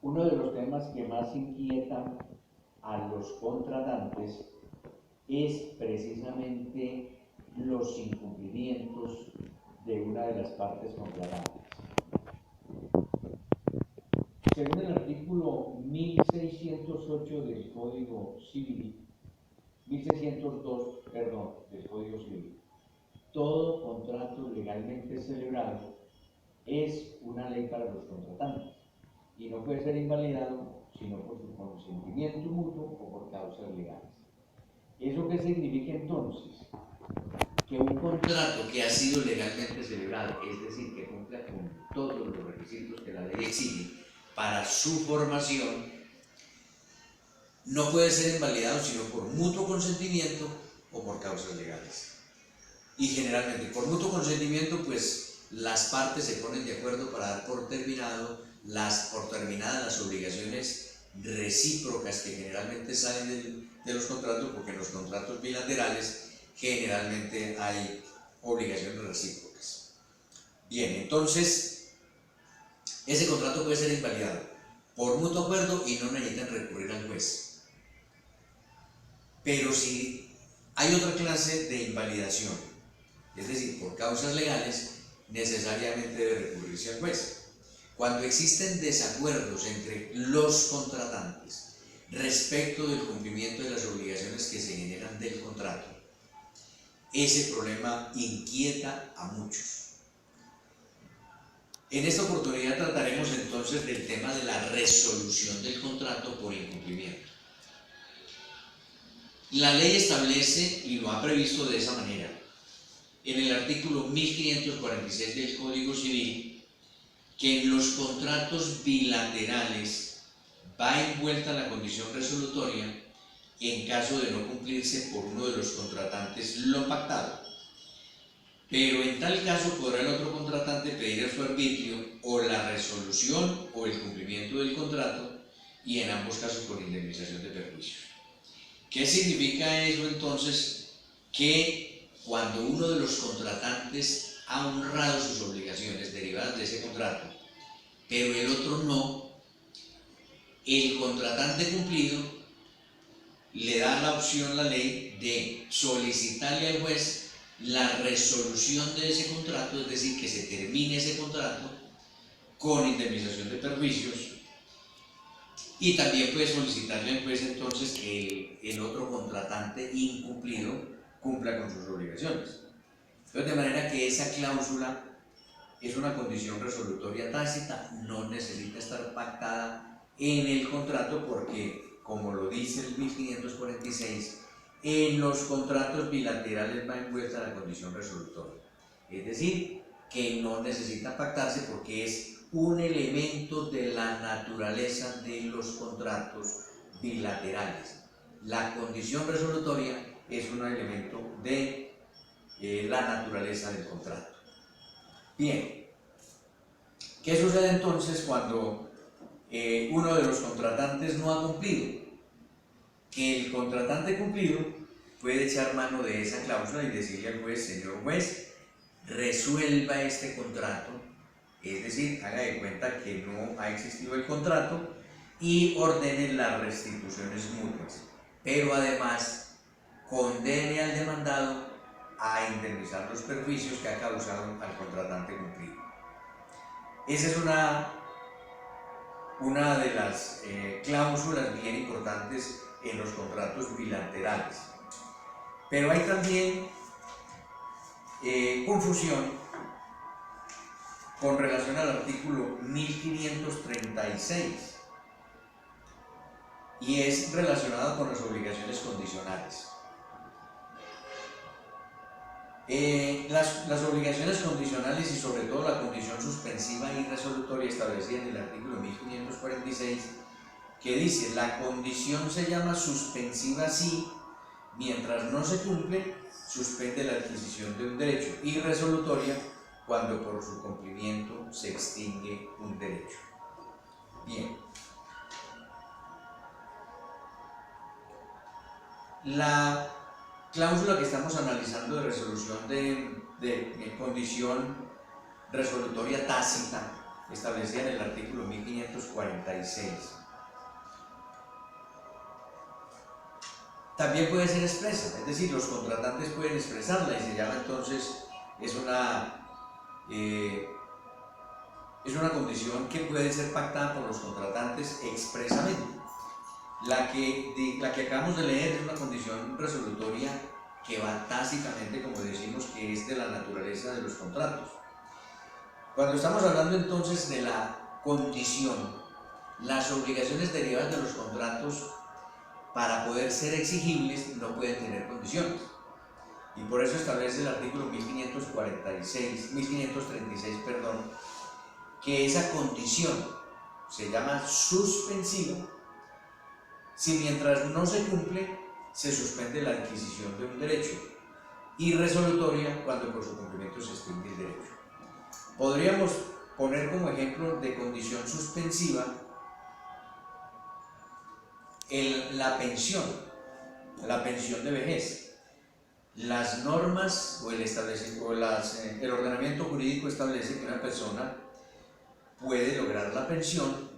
Uno de los temas que más inquietan a los contratantes es precisamente los incumplimientos de una de las partes contratantes. Según el artículo 1608 del Código Civil, 1602, perdón, del Código Civil, todo contrato legalmente celebrado es una ley para los contratantes y no puede ser invalidado sino por su consentimiento mutuo o por causas legales. ¿Eso qué significa entonces? Que un contrato que ha sido legalmente celebrado, es decir, que cumpla con todos los requisitos que la ley exige para su formación, no puede ser invalidado sino por mutuo consentimiento o por causas legales. Y generalmente por mutuo consentimiento, pues las partes se ponen de acuerdo para dar por terminadas las obligaciones recíprocas que generalmente salen de los contratos, porque en los contratos bilaterales generalmente hay obligaciones recíprocas. Bien, entonces ese contrato puede ser invalidado por mutuo acuerdo y no necesitan recurrir al juez. Pero si hay otra clase de invalidación, es decir, por causas legales, necesariamente debe recurrirse al juez. Cuando existen desacuerdos entre los contratantes respecto del cumplimiento de las obligaciones que se generan del contrato, ese problema inquieta a muchos. En esta oportunidad trataremos entonces del tema de la resolución del contrato por incumplimiento. La ley establece, y lo ha previsto de esa manera, en el artículo 1546 del Código Civil, que en los contratos bilaterales va envuelta la condición resolutoria en caso de no cumplirse por uno de los contratantes lo pactado. Pero en tal caso podrá el otro contratante pedir a su arbitrio o la resolución o el cumplimiento del contrato, y en ambos casos por indemnización de perjuicios. ¿Qué significa eso entonces? Que cuando uno de los contratantes ha honrado sus obligaciones derivadas de ese contrato, pero el otro no, el contratante cumplido le da la opción, la ley, de solicitarle al juez la resolución de ese contrato, es decir, que se termine ese contrato con indemnización de perjuicios, y también puede solicitarle al juez entonces que el otro contratante incumplido cumpla con sus obligaciones. Entonces, de manera que esa cláusula es una condición resolutoria tácita, no necesita estar pactada en el contrato, porque, como lo dice el 1546, en los contratos bilaterales va envuelta la condición resolutoria. Es decir, que no necesita pactarse porque es un elemento de la naturaleza de los contratos bilaterales. La condición resolutoria es un elemento de la naturaleza del contrato. Bien, ¿qué sucede entonces cuando uno de los contratantes no ha cumplido? Que el contratante cumplido puede echar mano de esa cláusula y decirle al juez: señor juez, resuelva este contrato, es decir, haga de cuenta que no ha existido el contrato y ordene las restituciones mutuas, pero además condene al demandado a indemnizar los perjuicios que ha causado al contratante cumplido. Esa es una de las cláusulas bien importantes en los contratos bilaterales. Pero hay también confusión con relación al artículo 1536, y es relacionado con las obligaciones condicionales. Las obligaciones condicionales, y sobre todo la condición suspensiva y resolutoria establecida en el artículo 1546, que dice: la condición se llama suspensiva si, mientras no se cumple, suspende la adquisición de un derecho, y resolutoria cuando por su cumplimiento se extingue un derecho. Bien, la cláusula que estamos analizando de resolución de condición resolutoria tácita establecida en el artículo 1546. También puede ser expresa, es decir, los contratantes pueden expresarla y se llama entonces, es una condición que puede ser pactada por los contratantes expresamente. La que acabamos de leer es una condición resolutoria que va tácitamente, como decimos, que es de la naturaleza de los contratos. Cuando estamos hablando entonces de la condición, las obligaciones derivadas de los contratos, para poder ser exigibles, no pueden tener condiciones. Y por eso establece el artículo 1536, que esa condición se llama suspensiva si mientras no se cumple se suspende la adquisición de un derecho, y resolutoria cuando por su cumplimiento se extingue el derecho. Podríamos poner como ejemplo de condición suspensiva la pensión de vejez. Las normas o el ordenamiento jurídico establece que una persona puede lograr la pensión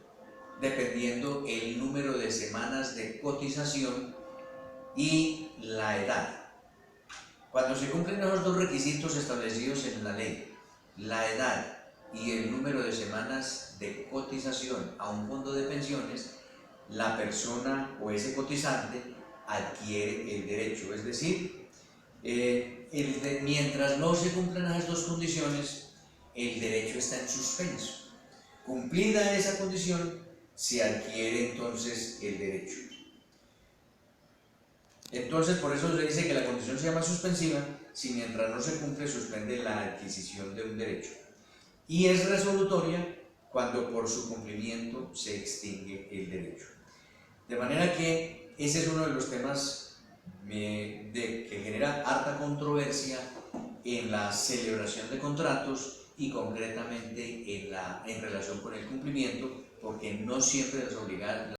dependiendo el número de semanas de cotización y la edad. Cuando se cumplen esos dos requisitos establecidos en la ley, la edad y el número de semanas de cotización a un fondo de pensiones, la persona o ese cotizante adquiere el derecho. Es decir, mientras no se cumplan esas dos condiciones, el derecho está en suspenso. Cumplida esa condición, se adquiere entonces el derecho. Entonces, por eso se dice que la condición se llama suspensiva si mientras no se cumple suspende la adquisición de un derecho. Y es resolutoria cuando por su cumplimiento se extingue el derecho. De manera que ese es uno de los temas que genera harta controversia en la celebración de contratos y concretamente en relación con el cumplimiento, porque no siempre las